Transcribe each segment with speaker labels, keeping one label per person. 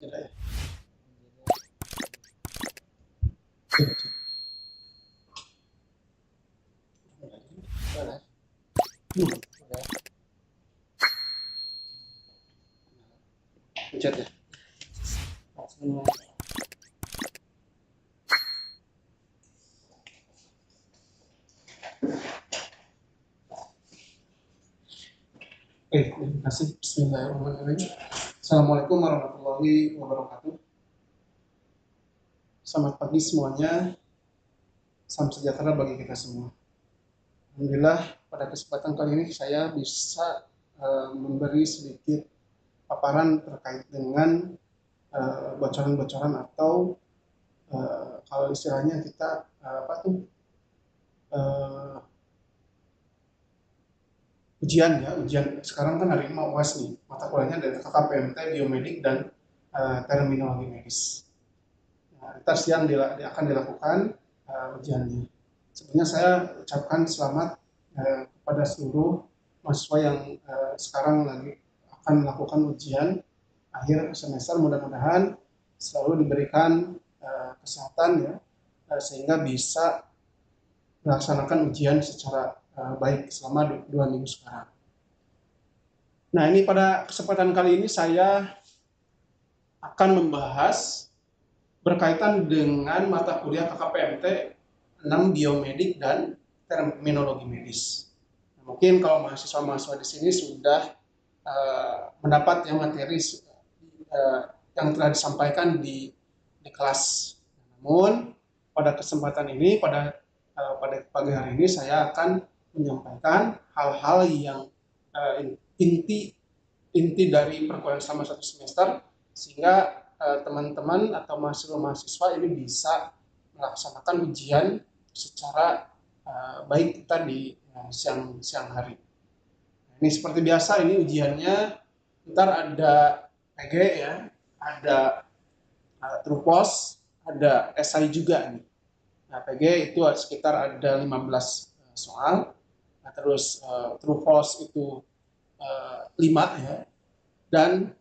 Speaker 1: Tidak ya? Pencet ya. Terima kasih. Bismillahirrahmanirrahim. Assalamualaikum warahmatullahi wabarakatuh. Selamat pagi semuanya. Salam sejahtera bagi kita semua. Alhamdulillah pada kesempatan kali ini saya bisa memberi sedikit paparan terkait dengan bocoran-bocoran atau kalau istilahnya kita ujian sekarang kan hari ini mau UAS nih, mata kuliahnya dari KKPMT Biomedik dan Terminologi Medis. Nah, ntar siang akan dilakukan ujiannya. Sebenarnya saya ucapkan selamat kepada seluruh mahasiswa yang sekarang lagi akan melakukan ujian akhir semester. Mudah-mudahan selalu diberikan kesehatan ya, sehingga bisa melaksanakan ujian secara baik selama 2 minggu sekarang. Nah, ini pada kesempatan kali ini saya akan membahas berkaitan dengan mata kuliah KKPMT 6 Biomedik dan Terminologi Medis. Nah, mungkin kalau mahasiswa-mahasiswa di sini sudah mendapat yang materi yang telah disampaikan di kelas. Namun pada kesempatan ini, pada pagi hari ini saya akan menyampaikan hal-hal yang inti dari perkuliahan selama 1 semester, sehingga teman-teman atau mahasiswa-mahasiswa ini bisa melaksanakan ujian secara baik kita di siang hari. Ini seperti biasa, ini ujiannya ntar ada PG ya, ada Trupos, ada esai juga nih. Nah, PG itu sekitar ada 15 soal. Nah, terus Trupos itu 5 ya. Dan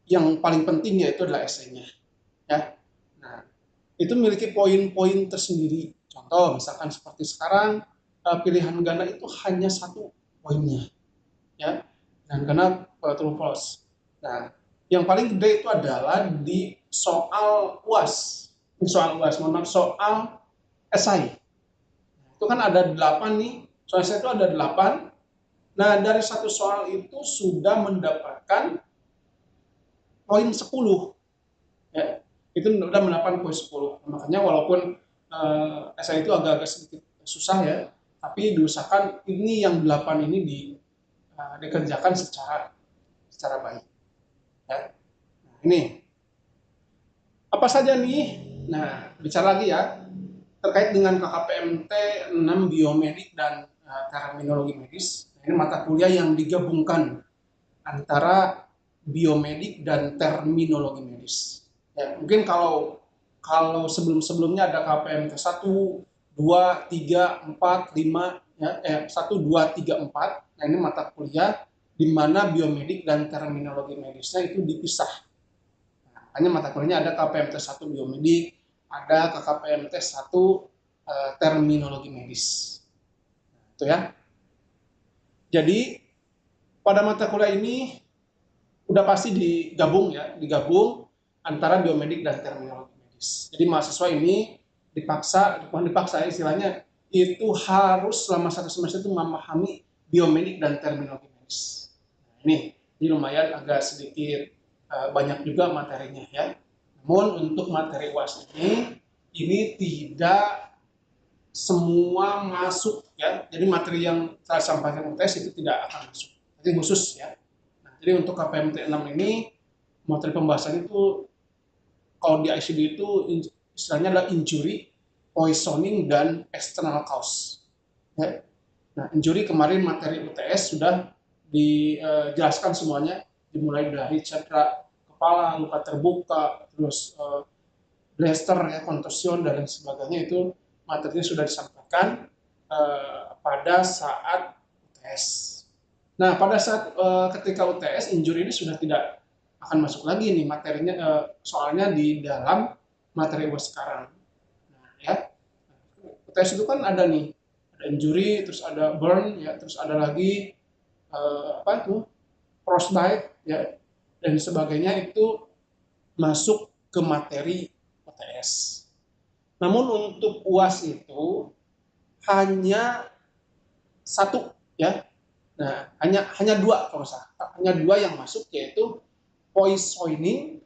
Speaker 1: yang paling penting yaitu adalah esainya. Ya. Nah, itu memiliki poin-poin tersendiri. Contoh, misalkan seperti sekarang pilihan ganda itu hanya 1 poinnya, ya. Dan ganda true false. Nah, yang paling gede itu adalah di soal UAS. Soal esai. Itu kan ada 8 nih. Soal esai itu ada 8. Nah, dari 1 soal itu sudah mendapatkan poin 10. Ya, itu udah mendapat poin 10. Makanya walaupun esai itu agak-agak sedikit susah ya, tapi diusahakan ini yang 8 ini dikerjakan secara baik. Ya. Nah, ini apa saja nih? Nah, bicara lagi ya terkait dengan KKPMT 6 Biomedik dan Terminologi Medis. Ini mata kuliah yang digabungkan antara biomedik dan terminologi medis. Ya, mungkin kalau sebelum-sebelumnya ada KPMT 1, 2, 3, 4, 5, ya, 1, 2, 3, 4. Nah, ini mata kuliah di mana biomedik dan terminologi medisnya itu dipisah. Nah, makanya mata kuliahnya ada KPMT 1 biomedik, ada KKPMT 1 terminologi medis. Nah, itu ya. Jadi pada mata kuliah ini udah pasti digabung antara biomedik dan terminologi medis. Jadi mahasiswa ini bukan dipaksa istilahnya, itu harus selama 1 semester itu memahami biomedik dan terminologi medis. Nah, ini lumayan agak sedikit banyak juga materinya ya. Namun untuk materi UAS ini tidak semua masuk ya. Jadi materi yang saya sampaikan UTS itu tidak akan masuk. Jadi khusus ya. Jadi untuk KPMT 6 ini materi pembahasan itu kalau di ICD itu istilahnya adalah injury, poisoning, dan external cause. Ya. Nah, injury kemarin materi UTS sudah dijelaskan semuanya, dimulai dari cedera kepala, luka terbuka, terus blaster, ya, kontusion, dan sebagainya itu materinya sudah disampaikan pada saat UTS. Nah, pada saat ketika UTS, injury ini sudah tidak akan masuk lagi nih materinya, soalnya di dalam materi UAS sekarang. Nah, ya, UTS itu kan ada nih, ada injury, terus ada burn, ya, terus ada lagi apa tuh, frostbite, ya, dan sebagainya itu masuk ke materi UTS. Namun untuk UAS itu hanya satu, ya. Nah, hanya dua kalau salah, hanya dua yang masuk, yaitu poisoning,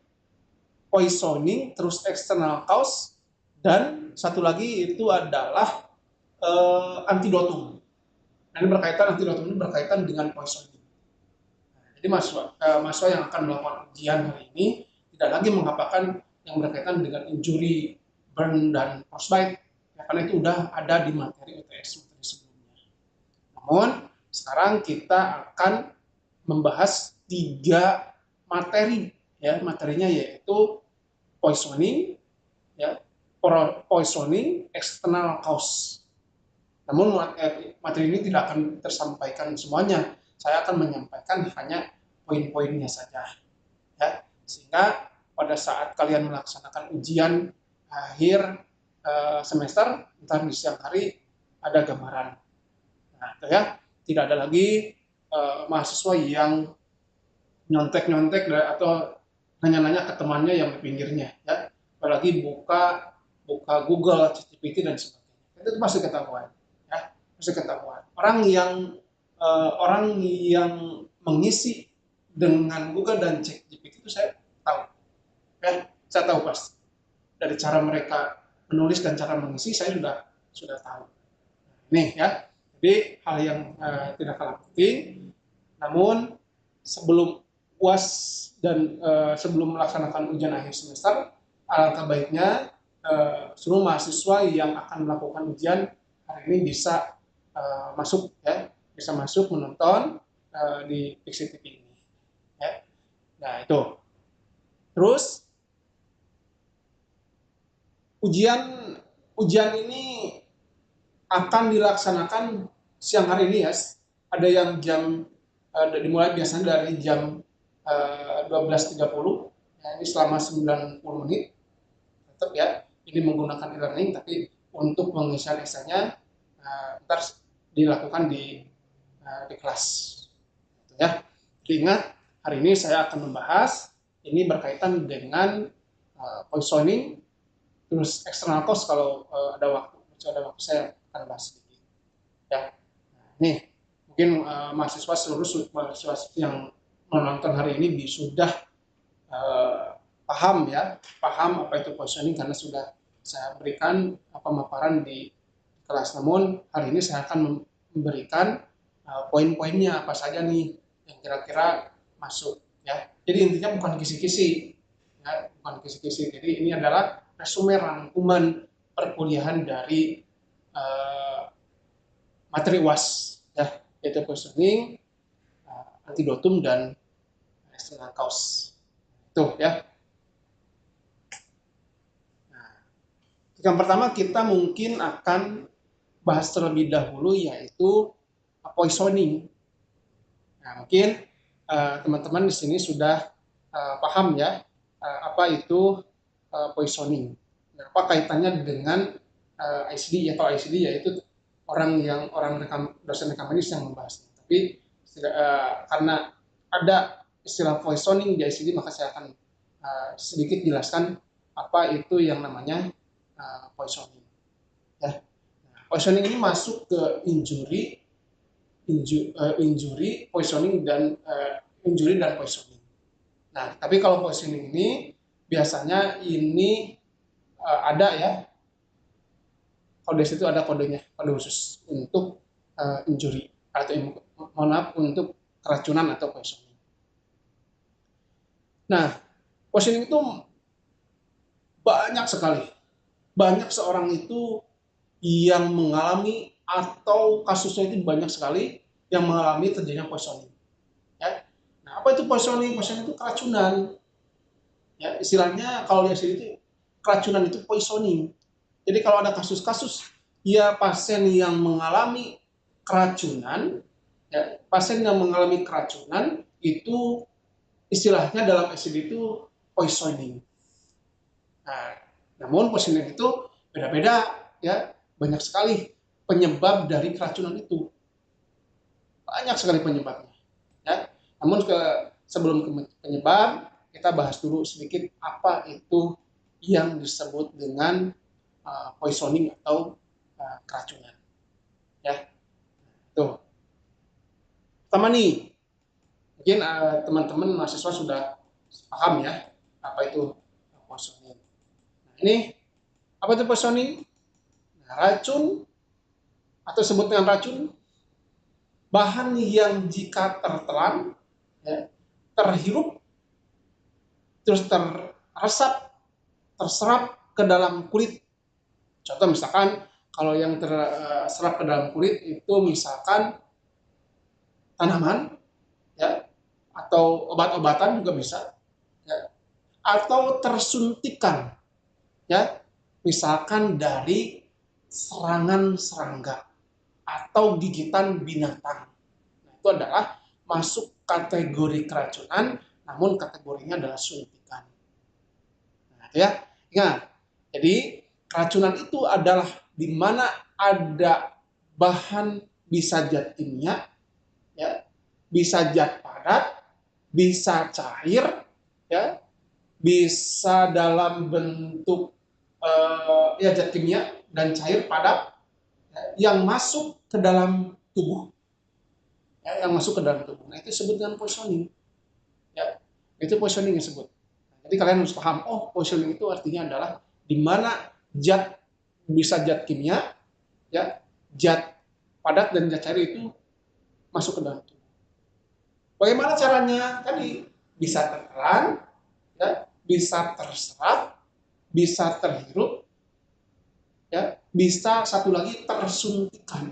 Speaker 1: terus external cause, dan satu lagi itu adalah antidotum. Nah, ini berkaitan, antidotum ini berkaitan dengan poisoning. Jadi mahasiswa yang akan melakukan ujian hari ini tidak lagi mengapakan yang berkaitan dengan injury, burn, dan frostbite, ya, karena itu udah ada di materi UTS materi sebelumnya. Namun sekarang kita akan membahas 3 materi, ya, materinya yaitu poisoning, ya, poisoning, external cause. Namun materi ini tidak akan tersampaikan semuanya. Saya akan menyampaikan hanya poin-poinnya saja, ya, sehingga pada saat kalian melaksanakan ujian akhir semester, ntar di siang hari ada gambaran. Nah, itu ya, tidak ada lagi mahasiswa yang nyontek-nyontek atau nanya-nanya ke temannya yang di pinggirnya, ya, apalagi buka Google, ChatGPT dan sebagainya. Itu pasti ketahuan, ya, pasti ketahuan. Orang yang mengisi dengan Google dan ChatGPT itu saya tahu, ya, saya tahu pasti dari cara mereka menulis dan cara mengisi saya sudah tahu. Nih, ya, jadi hal yang tidak kalah penting. Namun sebelum UAS dan sebelum melaksanakan ujian akhir semester, alangkah baiknya seluruh mahasiswa yang akan melakukan ujian hari ini bisa masuk, ya, bisa masuk menonton di Pixi TV ini, ya. Nah, itu. Terus ujian ini akan dilaksanakan siang hari ini, ya. Ada yang dimulai biasanya dari jam 12.30, ya, ini selama 90 menit, tetap, ya, ini menggunakan e-learning, tapi untuk pengisian esainya ntar dilakukan di kelas, ya. Ingat, hari ini saya akan membahas ini berkaitan dengan poisoning, terus external cause kalau ada waktu saya akan bahas sedikit, ya. Nah, nih mungkin seluruh mahasiswa yang menonton hari ini sudah paham, ya, paham apa itu poisoning karena sudah saya berikan pemaparan di kelas. Namun hari ini saya akan memberikan poin-poinnya apa saja nih yang kira-kira masuk, ya. Jadi intinya bukan kisi-kisi, ya, bukan kisi-kisi. Jadi ini adalah resume rangkuman perkuliahan dari materi UAS, ya, yaitu poisoning, antidotum, dan external cause. Itu, ya. Nah, yang pertama kita mungkin akan bahas terlebih dahulu yaitu poisoning. Nah, mungkin teman-teman di sini sudah paham, ya, apa itu poisoning. Apa kaitannya dengan ICD, ya. Kalau ICD yaitu dosen rekam medis yang membahas. Tapi karena ada istilah poisoning di ICD, maka saya akan sedikit jelaskan apa itu yang namanya poisoning, ya. Nah, poisoning ini masuk ke injury, poisoning, dan poisoning. Nah, tapi kalau poisoning ini biasanya ini ada, ya, kode situ ada kodenya, kode khusus untuk injury atau untuk keracunan atau poisoning. Nah, poisoning itu banyak sekali. Banyak seorang itu yang mengalami, atau kasusnya itu banyak sekali yang mengalami terjadinya poisoning, ya. Nah, apa itu poisoning? Poisoning itu keracunan, ya. Istilahnya kalau di sini itu keracunan itu poisoning. Jadi kalau ada kasus-kasus ya pasien yang mengalami keracunan, ya, pasien yang mengalami keracunan itu istilahnya dalam SID itu poisoning. Nah, namun poisoning itu beda-beda ya, banyak sekali penyebab dari keracunan itu, banyak sekali penyebabnya. Ya, namun sebelum ke penyebab, kita bahas dulu sedikit apa itu yang disebut dengan poisoning atau keracunan. Ya, tuh. Pertama nih, mungkin teman-teman mahasiswa sudah paham ya apa itu poisoning. Nah, ini apa itu poisoning? Nah, racun atau sebut dengan racun, bahan yang jika tertelan, ya, terhirup, terus terserap ke dalam kulit. Contoh misalkan kalau yang terserap ke dalam kulit itu misalkan tanaman, ya, atau obat-obatan juga bisa, ya, atau tersuntikan, ya, misalkan dari serangan serangga atau gigitan binatang. Nah, itu adalah masuk kategori keracunan, namun kategorinya adalah suntikan. Nah, ya, ingat. Jadi keracunan itu adalah di mana ada bahan bisa zat kimia, ya, bisa zat padat, bisa cair, ya, bisa dalam bentuk ya zat kimia dan cair padat, ya, yang masuk ke dalam tubuh, ya, yang masuk ke dalam tubuh. Nah, itu disebut dengan poisoning. Ya, itu poisoning disebut. Jadi kalian harus paham, oh poisoning itu artinya adalah di mana zat bisa zat kimia, ya, zat padat dan zat cair itu masuk ke dalam tubuh. Bagaimana caranya? Tadi bisa tertelan, ya, bisa terserap, bisa terhirup, ya, bisa satu lagi tersuntikan.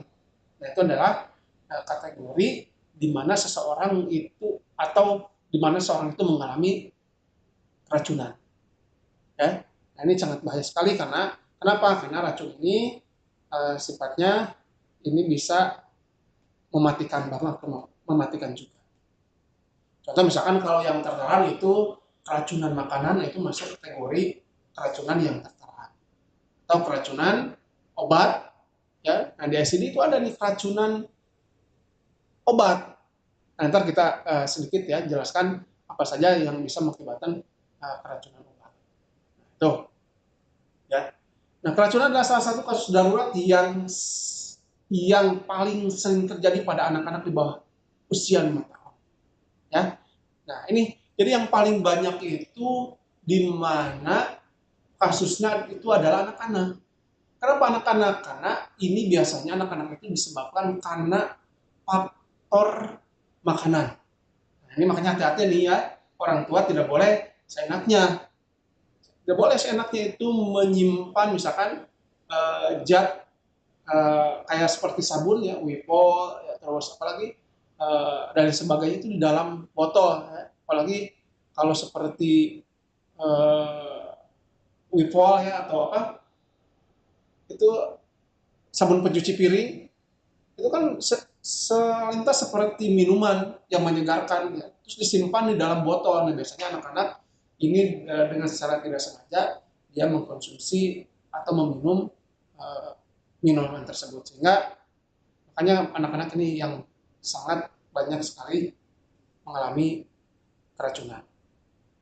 Speaker 1: Nah, itu adalah kategori di mana seseorang itu atau di mana seorang itu mengalami keracunan. Ya. Nah, ini sangat bahaya sekali karena kenapa? Karena racun ini sifatnya ini bisa mematikan, bahkan mematikan juga. Contoh misalkan kalau yang tertelan itu keracunan makanan, itu masuk kategori keracunan yang tertelan. Atau keracunan obat, ya. Nah, di ICD itu ada nih keracunan obat. Nah, ntar kita sedikit ya jelaskan apa saja yang bisa mengakibatkan keracunan obat. Tuh, ya. Nah, keracunan adalah salah satu kasus darurat yang paling sering terjadi pada anak-anak di bawah usia 5 tahun. Ya. Nah, ini jadi yang paling banyak itu di mana kasusnya itu adalah anak-anak. Kenapa anak-anak? Karena ini biasanya anak-anak itu disebabkan karena faktor makanan. Nah, ini makanya hati-hati nih ya, orang tua tidak boleh seenaknya. Tidak boleh seenaknya itu menyimpan misalkan zat kayak seperti sabun ya, Wipol, ya, terus apalagi dan sebagainya itu di dalam botol. Ya. Apalagi kalau seperti Wipol ya atau apa, itu sabun pencuci piring, itu kan selintas seperti minuman yang menyegarkan, ya. Terus disimpan di dalam botol. Nah, biasanya anak-anak ini dengan secara tidak sengaja dia mengkonsumsi atau meminum minuman tersebut, sehingga makanya anak-anak ini yang sangat banyak sekali mengalami keracunan,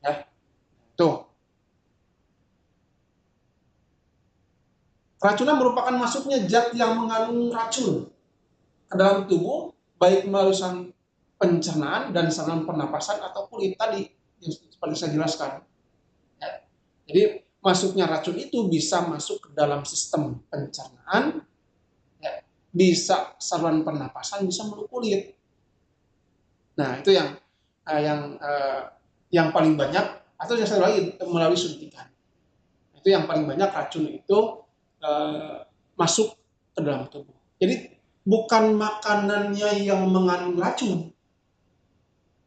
Speaker 1: ya. Tuh, keracunan merupakan masuknya zat yang mengandung racun ke dalam tubuh, baik melalui saluran pencernaan dan saluran pernapasan atau kulit tadi yang seperti saya jelaskan. Ya. Jadi masuknya racun itu bisa masuk ke dalam sistem pencernaan, ya, bisa saluran pernapasan, bisa melalui kulit. Nah, itu yang paling banyak, atau yang satu lagi melalui suntikan. Itu yang paling banyak racun itu masuk ke dalam tubuh. Jadi bukan makanannya yang mengandung racun,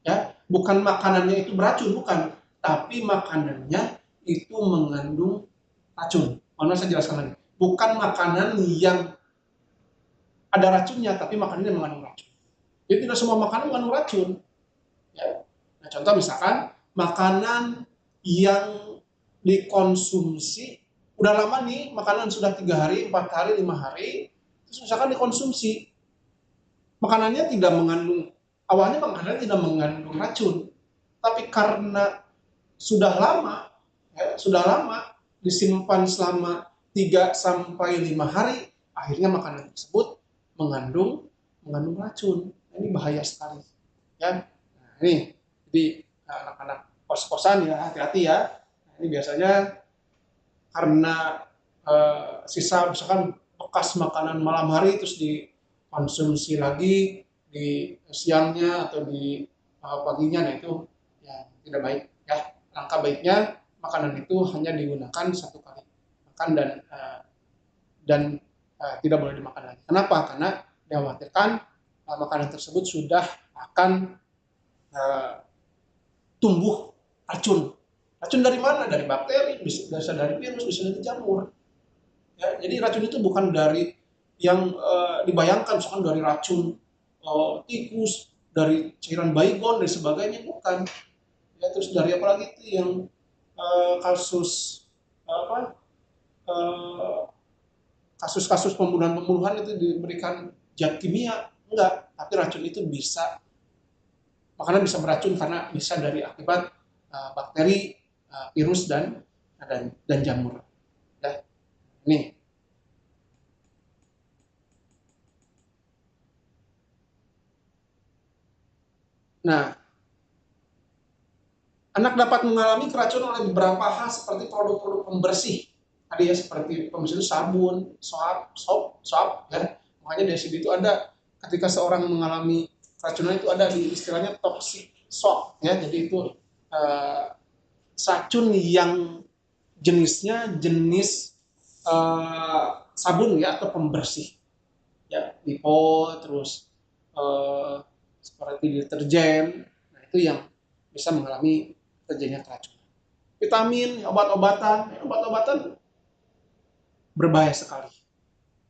Speaker 1: ya, bukan makanannya itu beracun, bukan, tapi makanannya itu mengandung racun. Mohon saya jelaskan lagi, bukan makanan yang ada racunnya, tapi makanannya mengandung racun. Jadi tidak semua makanan mengandung racun. Ya. Nah, contoh misalkan makanan yang dikonsumsi udah lama nih, makanan sudah 3 hari, 4 hari, 5 hari, terus misalkan dikonsumsi, makanannya tidak mengandung, awalnya makanan tidak mengandung racun, tapi karena sudah lama, ya, sudah lama disimpan selama 3 sampai 5 hari, akhirnya makanan tersebut mengandung mengandung racun. Ini bahaya sekali, ya. Nah, ini jadi anak-anak kos-kosan ya hati-hati ya. Nah, ini biasanya karena sisa misalkan bekas makanan malam hari terus dikonsumsi lagi di siangnya atau di paginya, nah itu ya tidak baik ya. Langkah baiknya makanan itu hanya digunakan 1 kali makan dan tidak boleh dimakan lagi. Kenapa? Karena dikhawatirkan makanan tersebut sudah akan uh, tumbuh racun. Racun dari mana? Dari bakteri, bisa dari virus, bisa dari jamur. Ya, jadi racun itu bukan dari yang dibayangkan, misalkan dari racun tikus, dari cairan baygon dan sebagainya, bukan. Ya, terus dari apa lagi itu yang kasus apa eh, kasus-kasus pembunuhan-pembunuhan itu diberikan zat kimia, enggak, tapi racun itu bisa, makanan bisa beracun karena bisa dari akibat bakteri, virus dan jamur. Ya, ini. Nah, anak dapat mengalami keracunan oleh beberapa hal seperti produk-produk pembersih. Tadi ya seperti pembersih itu sabun, sop, ya. Makanya di sini itu ada ketika seorang mengalami keracunan itu ada di istilahnya toxic shock, ya. Jadi itu uh, racun yang jenisnya jenis sabun ya atau pembersih, ya, lipo, terus uh, seperti deterjen. Nah, itu yang bisa mengalami terjadinya keracunan. Vitamin, obat-obatan berbahaya sekali,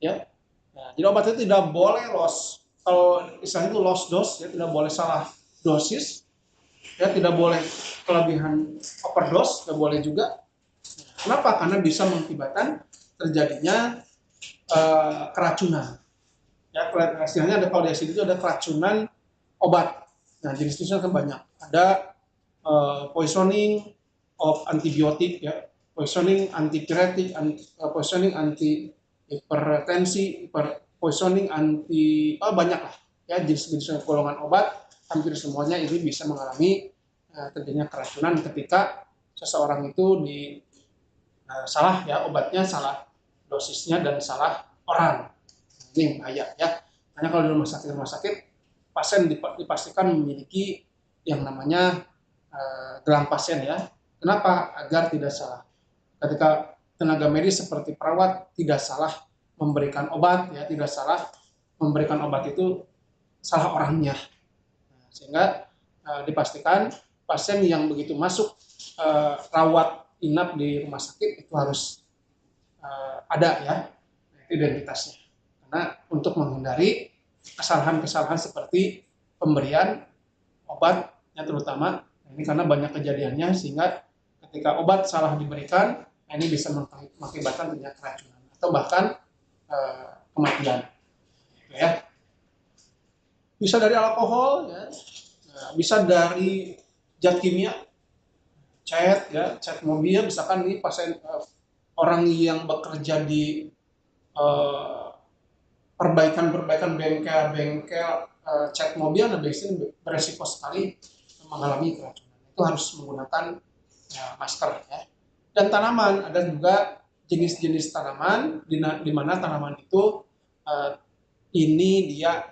Speaker 1: ya. Nah, jadi obat itu tidak boleh loss. Kalau istilahnya itu loss dose, ya, tidak boleh salah dosis, ya, tidak boleh kelebihan overdose, tidak boleh juga. Kenapa? Karena bisa mengakibatkan terjadinya keracunan. Ya, istilahnya ada, kalau di sini itu ada keracunan obat. Nah, jenis-jenisnya kan banyak. Ada poisoning of antibiotik, ya, poisoning antipiretik, poisoning anti hipertensi, poisoning anti, banyak lah, ya, jenis-jenis golongan obat. Hampir semuanya ini bisa mengalami terjadinya keracunan ketika seseorang itu salah, ya, obatnya salah dosisnya dan salah orang. Ini bahaya ya. Hanya kalau di rumah sakit pasien dipastikan memiliki yang namanya gelang pasien, ya. Kenapa? Agar tidak salah. Ketika tenaga medis seperti perawat tidak salah memberikan obat, ya, tidak salah memberikan obat itu salah orangnya. Sehingga dipastikan pasien yang begitu masuk rawat inap di rumah sakit itu harus ada, ya, identitasnya. Karena untuk menghindari kesalahan-kesalahan seperti pemberian obat yang terutama, ini karena banyak kejadiannya sehingga ketika obat salah diberikan, ini bisa mengakibatkan terjadinya keracunan atau bahkan kematian, ya. Bisa dari alkohol, ya, bisa dari zat kimia, cat mobil, misalkan ini pasien orang yang bekerja di perbaikan bengkel cat mobil, nah biasanya beresiko sekali mengalami keracunan. Itu harus menggunakan masker, ya. Dan tanaman, ada juga jenis-jenis tanaman di mana tanaman itu ini dia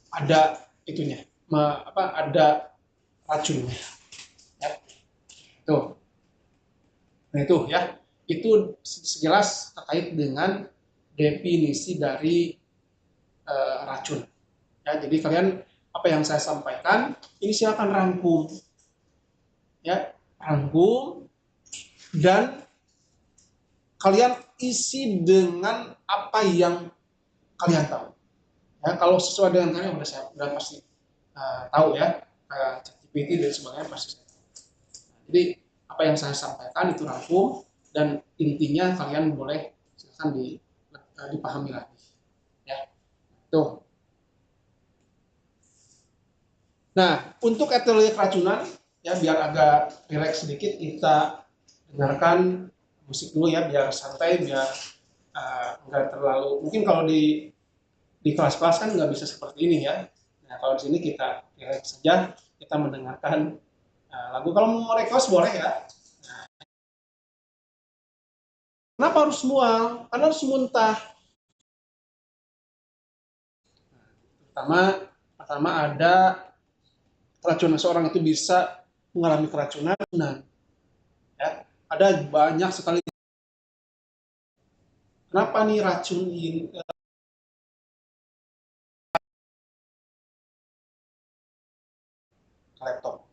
Speaker 1: ada itunya, ada racunnya, ya. Tuh. Nah, itu ya. Itu sekilas terkait dengan definisi dari racun. Ya, jadi kalian apa yang saya sampaikan ini silakan rangkum, ya, rangkum dan kalian isi dengan apa yang kalian tahu. Ya, kalau sesuai dengan kalian udah pasti tahu, ya, PT dan sebagainya pasti saya tahu. Jadi apa yang saya sampaikan itu rangkum dan intinya kalian boleh silakan dipahami lagi. Ya, tuh. Nah, untuk etelia keracunan, ya biar agak rileks sedikit, kita dengarkan musik dulu ya, biar santai, biar nggak terlalu, mungkin kalau di kelas-kelas kan nggak bisa seperti ini ya. Nah, kalau di sini kita rileks saja, kita mendengarkan lagu. Kalau mau request boleh ya. Nah, kenapa harus mual? Karena harus muntah. Pertama, pertama ada keracunan, seorang itu bisa mengalami keracunan. Ya, ada banyak sekali. Kenapa nih racun ini laptop?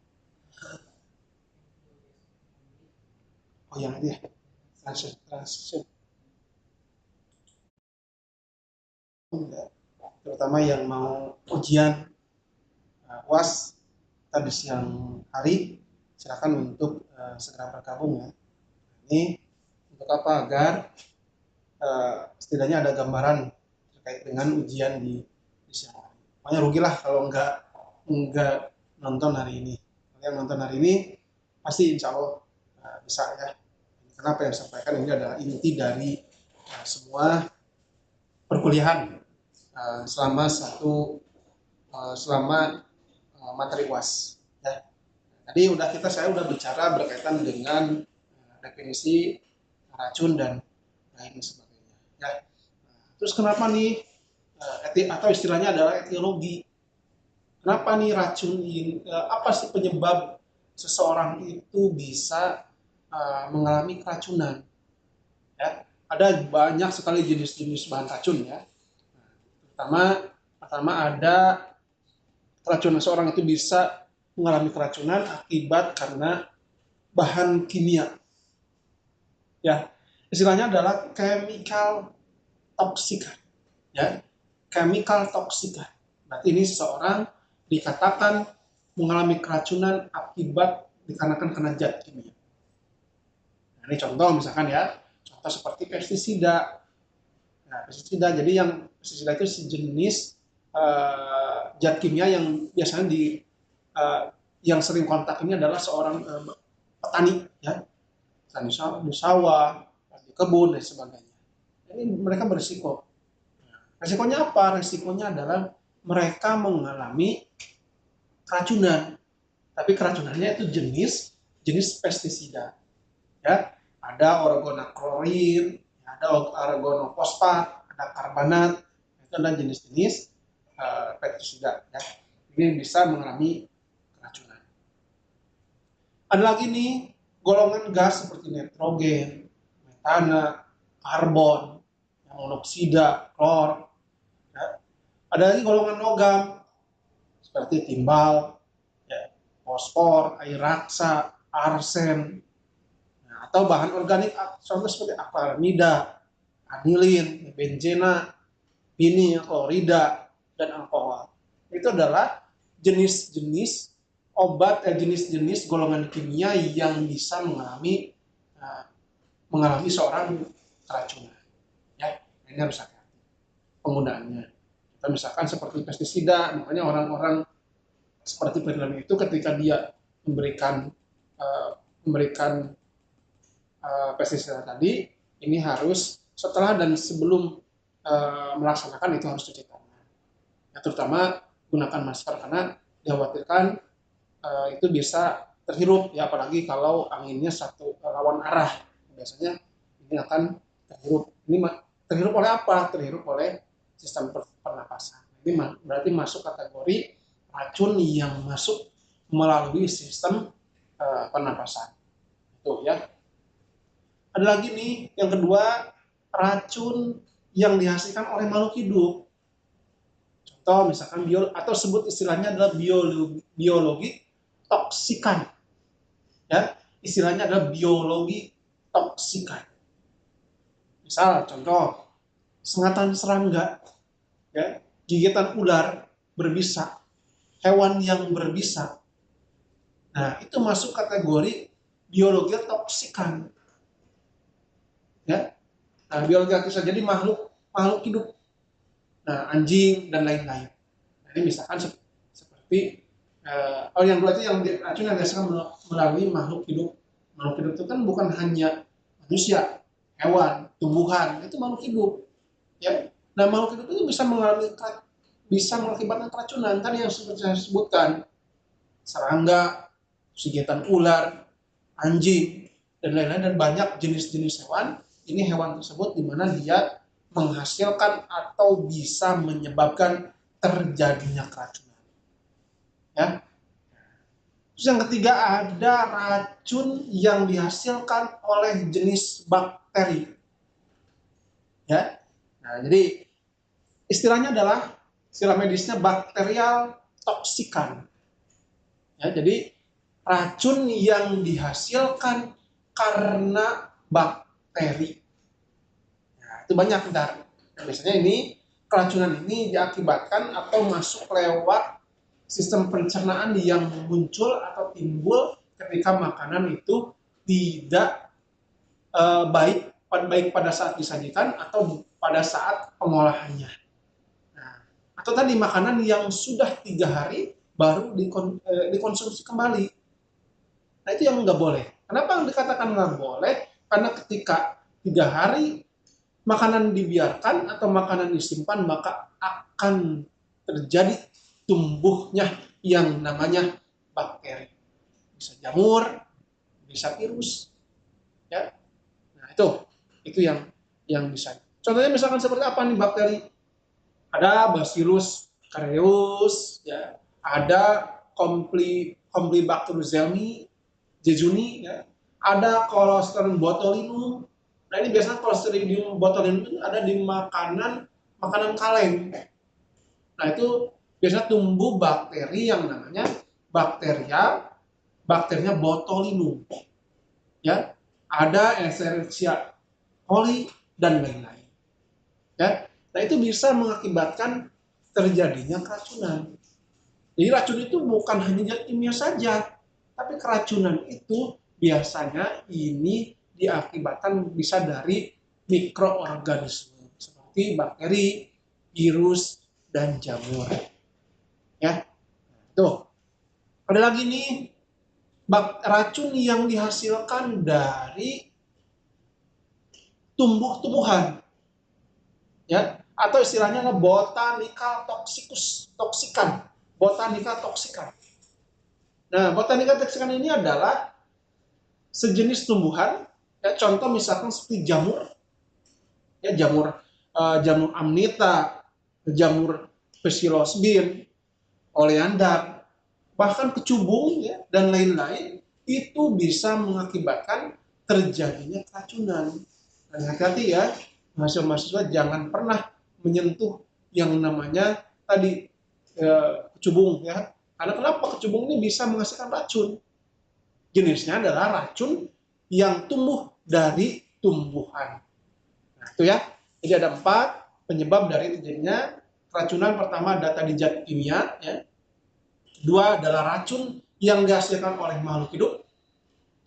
Speaker 1: Oh yang ini ya, transition. Terutama yang mau ujian UAS tadi siang hari, silakan untuk segera bergabung ya. Ini untuk apa? Agar setidaknya ada gambaran terkait dengan ujian di siang hari. Pokoknya rugilah kalau nggak nonton hari ini. Kalau yang nonton hari ini pasti insya Allah bisa ya. Kenapa yang sampaikan ini adalah inti dari semua perkuliahan selama materi UAS. Ya. Tadi saya udah bicara berkaitan dengan definisi racun dan lain sebagainya. Ya. Terus kenapa nih atau istilahnya adalah etiologi? Kenapa nih racun ini? Apa sih penyebab seseorang itu bisa mengalami keracunan? Ya. Ada banyak sekali jenis-jenis bahan racun ya. Pertama, pertama ada keracunan, seorang itu bisa mengalami keracunan akibat karena bahan kimia. Ya, istilahnya adalah chemical toxicant. Ya, chemical toxicant. Berarti ini seseorang dikatakan mengalami keracunan akibat dikarenakan kena zat kimia. Nah, ini contoh misalkan ya, contoh seperti pestisida. Nah, pestisida, jadi yang pestisida itu sejenis zat kimia yang biasanya yang sering kontak ini adalah seorang petani, ya, petani di sawah, di kebun dan sebagainya. Ini mereka berisiko. Resikonya apa? Resikonya adalah mereka mengalami keracunan, tapi keracunannya itu jenis pestisida. Ya, ada organoklorid, ada organofosfat, ada karbonat, itu adalah jenis-jenis pestisida. Ya. Ini bisa mengalami keracunan. Ada lagi nih golongan gas seperti nitrogen, metana, karbon, monoksida, klor. Ya. Ada lagi golongan logam seperti timbal, ya, fosfor, air raksa, arsen, nah, atau bahan organik contoh seperti akrilamida, anilin, benzena, vinil, klorida, dan alkohol. Itu adalah jenis-jenis obat, jenis-jenis golongan kimia yang bisa mengalami seorang keracunan. Ya, ini harus hati-hati penggunaannya. Kita misalkan seperti pestisida, makanya orang-orang seperti film itu ketika dia memberikan pestisida tadi, ini harus setelah dan sebelum melaksanakan itu harus cuci tangan. Ya, terutama gunakan masker karena dikhawatirkan itu bisa terhirup ya, apalagi kalau anginnya satu lawan arah, biasanya ini akan terhirup. Ini terhirup oleh apa? Terhirup oleh sistem pernapasan. Ini berarti masuk kategori racun yang masuk melalui sistem pernapasan. Itu ya. Ada lagi nih yang kedua, racun yang dihasilkan oleh makhluk hidup. Contoh misalkan atau sebut istilahnya adalah biologi toksikan. Ya, istilahnya adalah biologi toksikan. Misal contoh sengatan serangga, ya, gigitan ular berbisa, hewan yang berbisa, Nah, itu masuk kategori biologi toksikan. Ya. Nah, biologi toksikan jadi makhluk hidup. Nah, anjing dan lain-lain. Nah, ini misalkan seperti yang dua itu yang racun yang biasanya melalui makhluk hidup. Makhluk hidup itu kan bukan hanya manusia, hewan, tumbuhan, itu makhluk hidup. Ya. Nah, makhluk hidup itu bisa mengakibatkan keracunan. Tadi yang seperti saya sebutkan, serangga, gigitan ular, anjing, dan lain-lain, dan banyak jenis-jenis hewan. Ini hewan tersebut di mana dia menghasilkan atau bisa menyebabkan terjadinya keracunan. Ya. Terus yang ketiga ada racun yang dihasilkan oleh jenis bakteri. Ya. Nah, jadi istilahnya adalah istilah medisnya bakterial toksikan. Ya, jadi racun yang dihasilkan karena bakteri. Nah, itu banyak bentar. Nah, biasanya ini keracunan ini diakibatkan atau masuk lewat sistem pencernaan yang muncul atau timbul ketika makanan itu tidak baik pada saat disajikan atau pada saat pengolahannya. Nah, atau tadi makanan yang sudah 3 hari baru dikonsumsi kembali. Nah, itu yang nggak boleh. Kenapa dikatakan nggak boleh? Karena ketika 3 hari makanan dibiarkan atau makanan disimpan, maka akan terjadi tumbuhnya yang namanya bakteri. Bisa jamur, bisa virus, ya. Nah, itu yang bisa. Contohnya misalkan seperti apa nih bakteri? Ada Bacillus cereus, ya. Ada Complybaccus jejuni, ya. Ada Clostridium botulinum. Nah, ini biasanya Clostridium botulinum itu ada di makanan kaleng. Nah, itu biasanya tumbuh bakteri yang namanya bakterinya botulinum. Ya, ada Escherichia coli dan lain-lain. Ya, nah itu bisa mengakibatkan terjadinya keracunan. Jadi racun itu bukan hanya zat kimia saja, tapi keracunan itu biasanya ini diakibatkan bisa dari mikroorganisme seperti bakteri, virus, dan jamur. Ya, tuh. Ada lagi nih racun yang dihasilkan dari tumbuh-tumbuhan, ya, atau istilahnya botanical toksikan, botanical toksikan. Nah, botanical toksikan ini adalah sejenis tumbuhan, ya, contoh misalkan seperti jamur, ya, jamur amanita, jamur psilocybin, oleander, bahkan kecubung, ya, dan lain-lain, itu bisa mengakibatkan terjadinya keracunan. Dan hati-hati ya, mahasiswa jangan pernah menyentuh yang namanya tadi kecubung, ya. Karena kenapa? Kecubung ini bisa menghasilkan racun. Jenisnya adalah racun yang tumbuh dari tumbuhan. Nah, itu ya. Jadi ada 4 penyebab dari terjadinya keracunan. Pertama ada tadi zat kimia, ya. 2 adalah racun yang dihasilkan oleh makhluk hidup.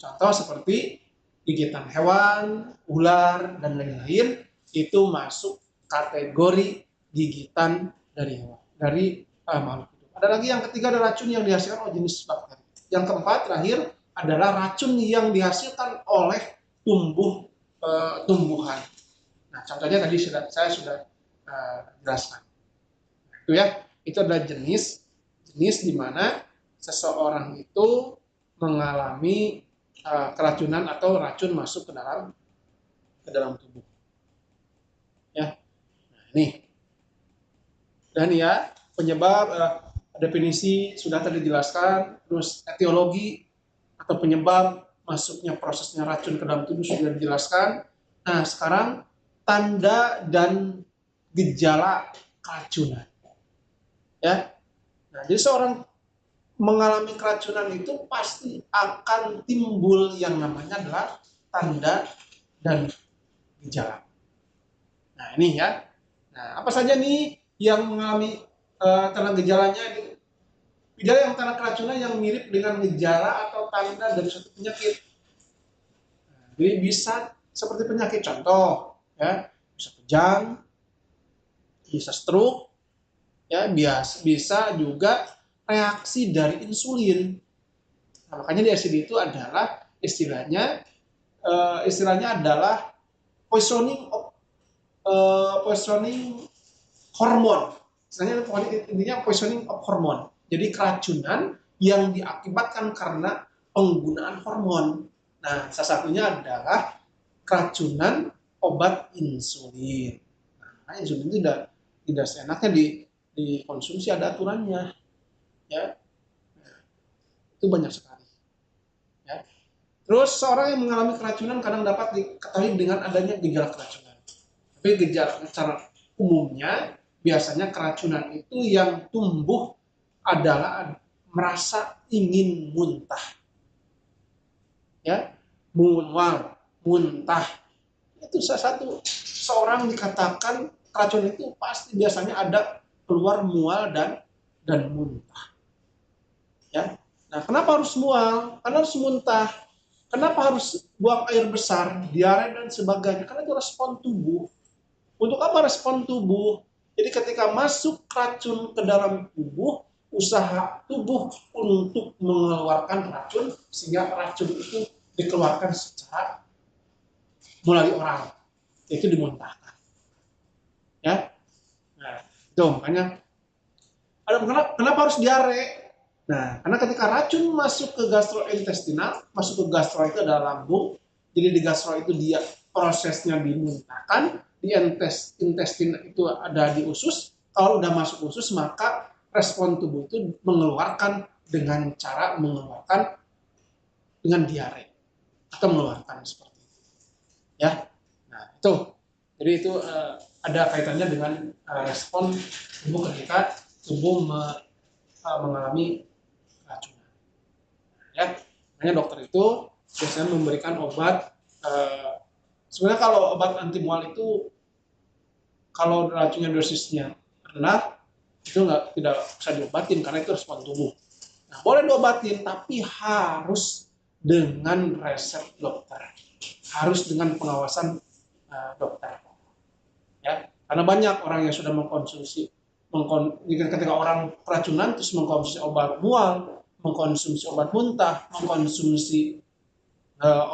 Speaker 1: Contoh seperti gigitan hewan, ular, dan lain-lain, itu masuk kategori gigitan dari hewan, dari makhluk hidup. Ada lagi yang ketiga ada racun yang dihasilkan oleh jenis bakteri. Yang keempat terakhir adalah racun yang dihasilkan oleh tumbuhan. Nah, contohnya tadi saya sudah jelaskan. Itu ya, itu adalah jenis di mana seseorang itu mengalami keracunan atau racun masuk ke dalam tubuh. Ya, nah, ini. Dan ya penyebab definisi sudah tadi dijelaskan, terus etiologi atau penyebab masuknya prosesnya racun ke dalam tubuh sudah dijelaskan. Nah, sekarang tanda dan gejala keracunan. Ya. Nah, jadi seorang mengalami keracunan itu pasti akan timbul yang namanya adalah tanda dan gejala. Nah, ini ya. Nah, apa saja nih yang mengalami tanda gejalanya ini? Gejala yang tanda keracunan yang mirip dengan gejala atau tanda dari suatu penyakit. Jadi bisa seperti penyakit, contoh ya, bisa kejang, bisa stroke, ya bisa juga reaksi dari insulin. Nah, makanya di ICD itu adalah istilahnya adalah poisoning of poisoning hormon. Istilahnya intinya poisoning of hormon. Jadi keracunan yang diakibatkan karena penggunaan hormon. Nah, salah satunya adalah keracunan obat insulin. Nah, insulin itu tidak seenaknya dikonsumsi, ada aturannya, ya. Nah, itu banyak sekali, ya. Terus seorang yang mengalami keracunan kadang dapat diketahui dengan adanya gejala keracunan. Tapi gejala secara umumnya biasanya keracunan itu yang tumbuh adalah merasa ingin muntah, ya, mual, muntah. Itu salah satu seorang dikatakan keracunan itu pasti biasanya ada keluar mual dan muntah, ya. Nah, kenapa harus mual? Karena harus muntah. Kenapa harus buang air besar, diare dan sebagainya? Karena itu respon tubuh. Untuk apa respon tubuh? Jadi ketika masuk racun ke dalam tubuh, usaha tubuh untuk mengeluarkan racun sehingga racun itu dikeluarkan secara melalui oral, yaitu dimuntahkan. Ya, nah, itu makanya kenapa harus diare? Nah, karena ketika racun masuk ke gastrointestinal, masuk ke gastro itu adalah lambung, jadi di gastro itu dia prosesnya dimuntahkan, di intestin itu ada di usus, kalau udah masuk usus maka respon tubuh itu mengeluarkan dengan cara mengeluarkan dengan diare atau mengeluarkan seperti itu, ya. Nah, itu jadi itu ada kaitannya dengan respon tubuh ketika tubuh mengalami keracunan, ya. Makanya dokter itu biasanya memberikan obat. Sebenarnya kalau obat anti mual itu kalau racunnya dosisnya rendah itu tidak bisa diobatin karena itu respon tubuh. Nah, boleh diobatin tapi harus dengan resep dokter, harus dengan pengawasan dokter, ya. Karena banyak orang yang sudah mengkonsumsi ketika orang keracunan terus mengkonsumsi obat mual, mengkonsumsi obat muntah, mengkonsumsi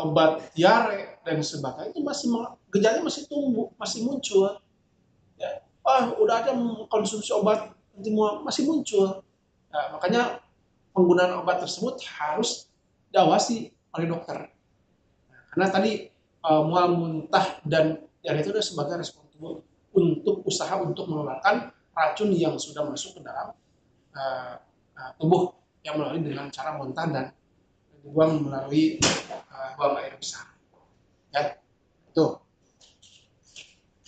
Speaker 1: obat diare dan sebagainya, itu gejalanya masih tumbuh, masih muncul, ya. Udah ada mengkonsumsi obat anti mual masih muncul. Nah, makanya penggunaan obat tersebut harus diawasi oleh dokter. Nah, karena tadi mual, muntah dan diare itu adalah sebagai respon tubuh untuk usaha untuk mengeluarkan racun yang sudah masuk ke dalam tubuh yang melalui dengan cara muntah dan dibuang melalui buang air besar, ya. Itu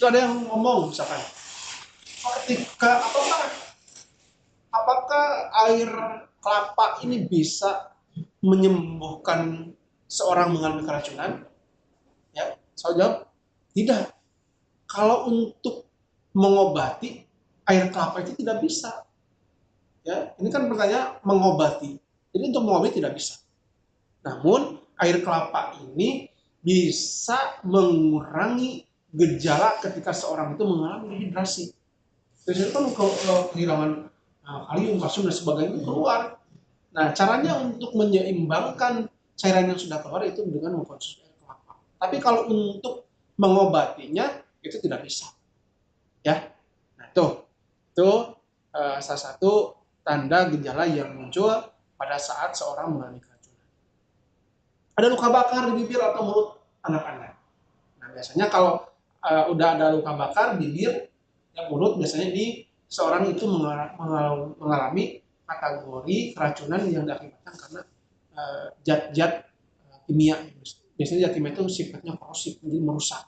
Speaker 1: ada yang ngomong misalkan ketika apakah air kelapa ini bisa menyembuhkan seorang mengalami keracunan, ya. Saya jawab tidak. Kalau untuk mengobati, air kelapa itu tidak bisa, ya. Ini kan pertanyaan mengobati, jadi untuk mengobati tidak bisa. Namun air kelapa ini bisa mengurangi gejala ketika seorang itu mengalami dehidrasi. Biasanya kan kehilangan kalium, kalsium dan sebagainya keluar. Nah, caranya untuk menyeimbangkan cairan yang sudah keluar itu dengan mengkonsumsi air kelapa. Tapi kalau untuk mengobatinya itu tidak bisa, ya. Nah, itu salah satu tanda gejala yang muncul pada saat seorang mengalami keracunan. Ada luka bakar di bibir atau mulut anak-anak. Nah, biasanya kalau udah ada luka bakar di bibir, ya, mulut, biasanya seorang itu mengalami kategori keracunan yang diakibatkan karena zat-zat kimia. Biasanya zat kimia itu sifatnya korosif, jadi merusak,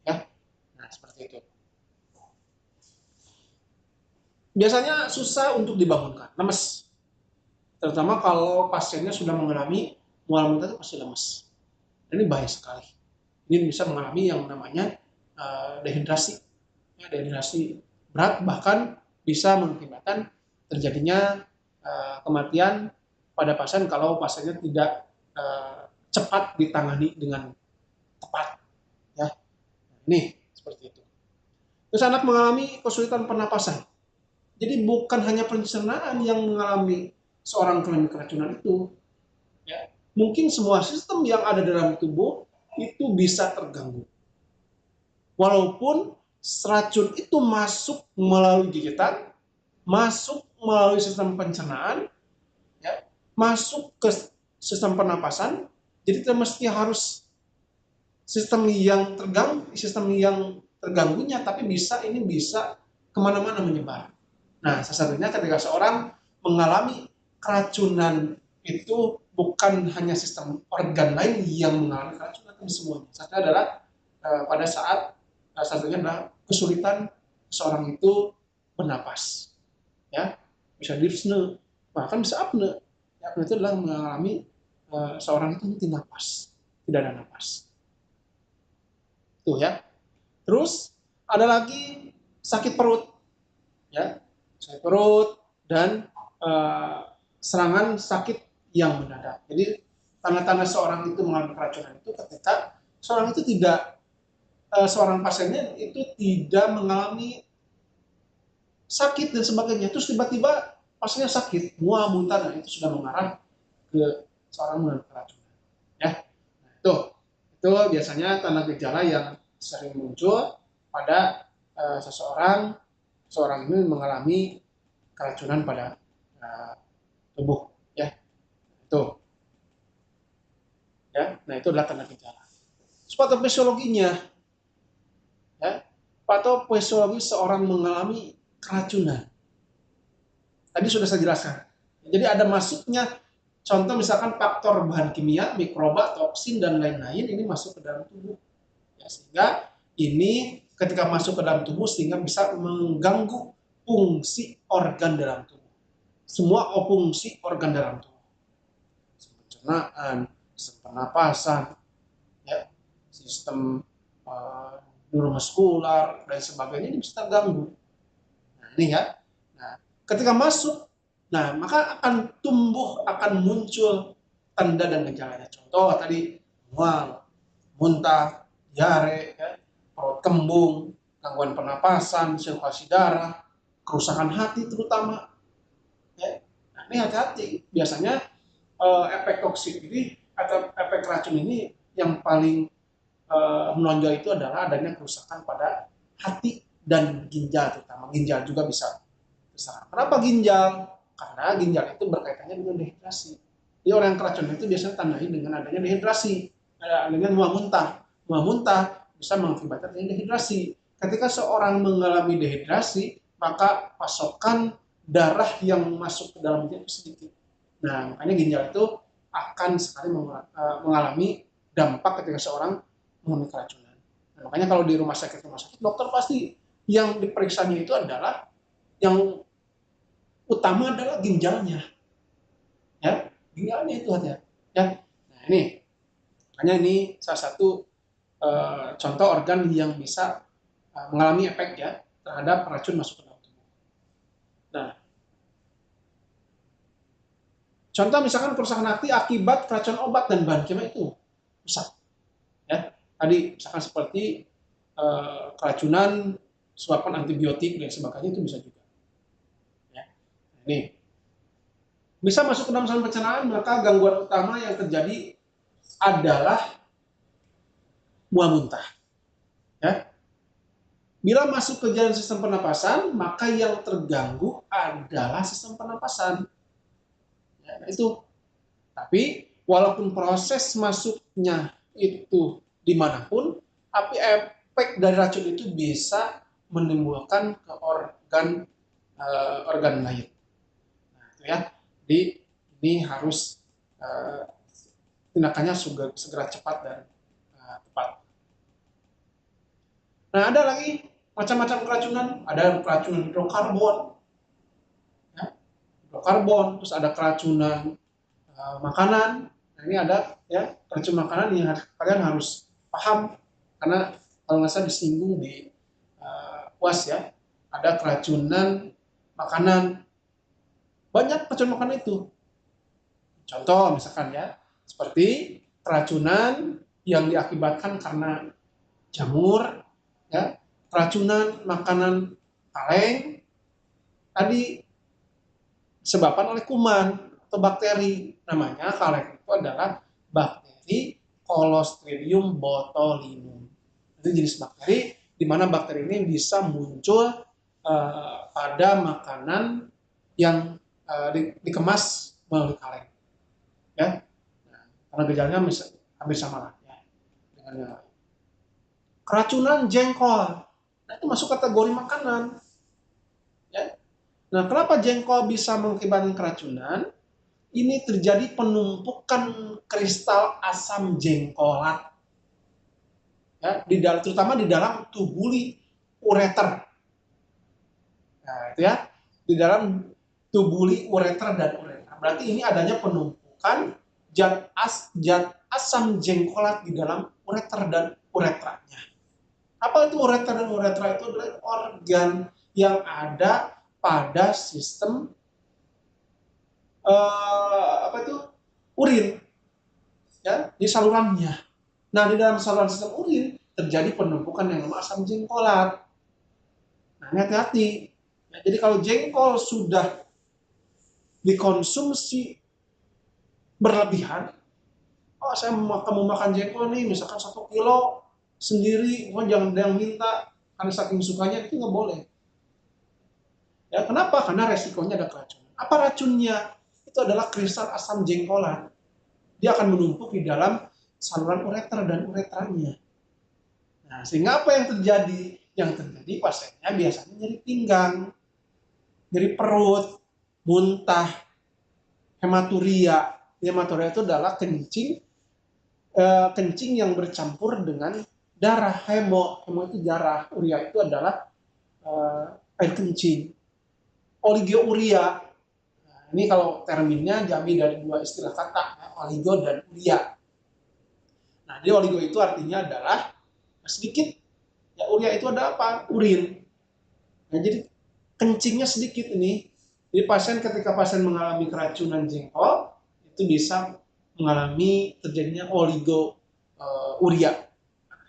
Speaker 1: ya. Nah, seperti itu. Biasanya susah untuk dibangunkan, lemes. Terutama kalau pasiennya sudah mengalami mual muntah itu pasti lemes. Ini bahaya sekali. Ini bisa mengalami yang namanya dehidrasi, ya, dehidrasi berat, bahkan bisa mengakibatkan terjadinya kematian pada pasien kalau pasiennya tidak cepat ditangani dengan tepat. Ya, ini seperti itu. Terus anak mengalami kesulitan pernapasan. Jadi bukan hanya pencernaan yang mengalami seorang klinik keracunan itu, ya. Mungkin semua sistem yang ada dalam tubuh itu bisa terganggu. Walaupun racun itu masuk melalui gigitan, masuk melalui sistem pencernaan, ya, masuk ke sistem pernapasan, jadi tidak mesti harus sistem yang terganggunya, tapi ini bisa kemana-mana menyebar. Nah, salah satunya ketika seorang mengalami keracunan itu bukan hanya sistem organ lain yang mengalami keracunan, tapi semuanya. Satunya adalah pada saat satunya adalah kesulitan seorang itu bernapas, ya, bisa dyspnea, bahkan bisa apne. Apne itu adalah mengalami seorang itu henti napas, tidak ada napas. Tuh ya. Terus ada lagi sakit perut, ya, sakit perut dan serangan sakit yang mendadak. Jadi tanda-tanda seorang itu mengalami keracunan itu ketika seorang itu seorang pasiennya itu tidak mengalami sakit dan sebagainya, terus tiba-tiba pasiennya sakit, mual, muntah, dan itu sudah mengarah ke seorang mengalami keracunan. Ya, nah, itu biasanya tanda gejala yang sering muncul pada seorang ini mengalami keracunan pada tubuh, ya. Itu, ya. Nah, itu adalah tanda gejala. Patofisiologinya, ya. Patofisiologi seorang mengalami keracunan. Tadi sudah saya jelaskan. Jadi ada masuknya, contoh misalkan faktor bahan kimia, mikroba, toksin, dan lain-lain, ini masuk ke dalam tubuh. Ya, sehingga ini ketika masuk ke dalam tubuh sehingga bisa mengganggu fungsi organ dalam tubuh. Semua fungsi organ dalam tubuh. Pencernaan, sistem pernapasan, ya, sistem neuromuskular dan sebagainya ini bisa terganggu. Nah, ini ya. Nah, ketika masuk, nah maka akan muncul tanda dan gejalanya. Contoh tadi mual, muntah, diare, ya, perut kembung, gangguan pernapasan, sirkulasi darah, kerusakan hati terutama. Ya. Nah, ini hati-hati. Biasanya efek toksik ini atau efek racun ini yang paling menonjol itu adalah adanya kerusakan pada hati dan ginjal, terutama ginjal juga bisa besar. Kenapa ginjal? Karena ginjal itu berkaitannya dengan dehidrasi. Jadi orang yang keracunan itu biasanya tandai dengan adanya dehidrasi, dengan mual muntah. Mual muntah bisa mengakibatkan dehidrasi. Ketika seorang mengalami dehidrasi, maka pasokan darah yang masuk ke dalam ginjal itu sedikit. Nah, makanya ginjal itu akan sekali mengalami dampak ketika seorang mengalami keracunan. Nah, makanya kalau di rumah sakit dokter pasti yang diperiksanya itu adalah yang utama adalah ginjalnya, ya, ginjalnya itu aja, ya. Nah, ini salah satu contoh organ yang bisa mengalami efek, ya, terhadap racun masuk ke dalam tubuh. Nah, contoh misalkan kerusakan hati akibat keracunan obat dan bahan kimia itu bisa, ya. Tadi misalkan seperti keracunan suapan antibiotik dan sebagainya itu bisa juga. Ya. Ini bisa masuk ke dalam saluran pencernaan, maka gangguan utama yang terjadi adalah mual muntah. Ya. Bila masuk ke jalan sistem pernapasan, maka yang terganggu adalah sistem pernapasan. Ya, itu. Tapi walaupun proses masuknya itu dimanapun, tapi efek dari racun itu bisa menimbulkan ke organ lain. Nah, itu ya. Jadi ini harus tindakannya segera cepat dan tepat. Nah, ada lagi macam-macam keracunan. Ada keracunan hidrokarbon, ya, hidrokarbon. Terus ada keracunan makanan. Nah, ini ada, ya, keracunan makanan yang kalian harus paham karena kalau nggak salah disinggung di UAS, ya. Ada keracunan makanan, Banyak racun makanan itu. Contoh misalkan ya, seperti keracunan yang diakibatkan karena jamur, ya, keracunan makanan kaleng tadi disebabkan oleh kuman atau bakteri. Namanya kaleng itu adalah bakteri Clostridium botulinum. Itu jenis bakteri di mana bakteri ini bisa muncul pada makanan yang dikemas melalui kaleng. Ya, nah, karena gejalanya hampir sama lah ya dengan yang lain. Keracunan jengkol, nah itu masuk kategori makanan. Ya. Nah, kenapa jengkol bisa mengakibatkan keracunan? Ini terjadi penumpukan kristal asam jengkolat, ya, terutama di dalam tubuli ureter. Nah, itu ya, di dalam tubuli ureter dan uretra. Berarti ini adanya penumpukan zat asam jengkolat di dalam ureter dan uretranya. Apa itu ureter dan uretra? Itu adalah organ yang ada pada sistem apa itu urin, ya, di salurannya. Nah, di dalam saluran sistem urin terjadi penumpukan yang namanya asam jengkolat. Nah, ini hati-hati. Ya, jadi kalau jengkol sudah dikonsumsi berlebihan, oh saya mau makan jengkol nih, misalkan 1 kilo sendiri, oh jangan ada yang minta, karena saking sukanya, itu nggak boleh. Ya, kenapa? Karena resikonya ada keracunan. Apa racunnya? Itu adalah kristal asam jengkolat. Dia akan menumpuk di dalam saluran ureter dan uretranya. Nah, sehingga apa yang terjadi? Yang terjadi pasiennya biasanya nyeri pinggang, nyeri perut, muntah, hematuria. Hematuria itu adalah kencing yang bercampur dengan darah. Hemo itu darah, uria itu adalah air kencing. Oligouria. Nah, ini kalau terminnya diambil dari 2 istilah kata, ya, oligo dan uria. Nah, jadi oligo itu artinya adalah sedikit, ya, uria itu ada apa? Urin. Nah, jadi kencingnya sedikit ini. Jadi ketika pasien mengalami keracunan jengkol, itu bisa mengalami terjadinya oligouria,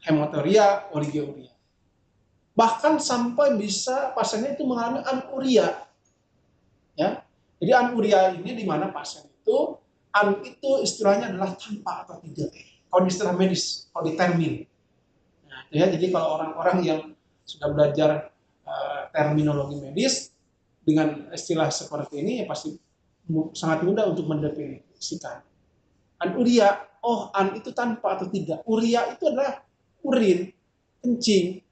Speaker 1: hematuria, oligouria. Bahkan sampai bisa pasiennya itu mengalami anuria. Ya. Jadi anuria ini di mana pasien itu, itu istilahnya adalah tanpa atau tidak. Kalau di istilah medis, kalau di termin. Nah, ya, jadi kalau orang-orang yang sudah belajar terminologi medis dengan istilah seperti ini, ya pasti sangat mudah untuk mendefinisikan. Anuria, oh an itu tanpa atau tidak. Uria itu adalah urin, kencing.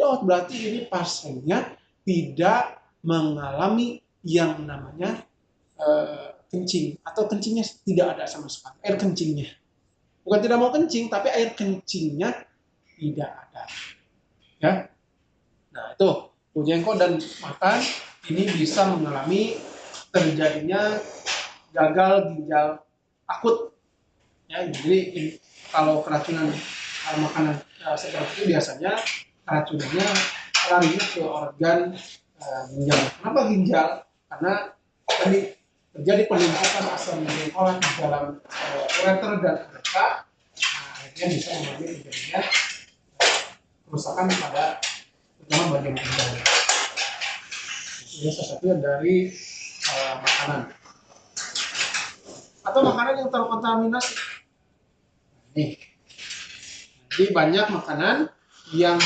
Speaker 1: Oh, berarti ini pasiennya tidak mengalami yang namanya kencing, atau kencingnya tidak ada sama sekali, air kencingnya. Bukan tidak mau kencing, tapi air kencingnya tidak ada. Ya, nah itu jengkol dan makan ini bisa mengalami terjadinya gagal ginjal akut. Ya, jadi kalau keracunan makanan seperti itu biasanya racunnya larinya ke organ ginjal. Kenapa ginjal? Karena tadi terjadi penumpukan asam jengkolat di dalam ureter dan uretra, akhirnya bisa mengalami terjadinya kerusakan pada terutama bagian ginjal. Ini salah satu dari makanan atau makanan yang terkontaminasi. Nih, jadi banyak makanan yang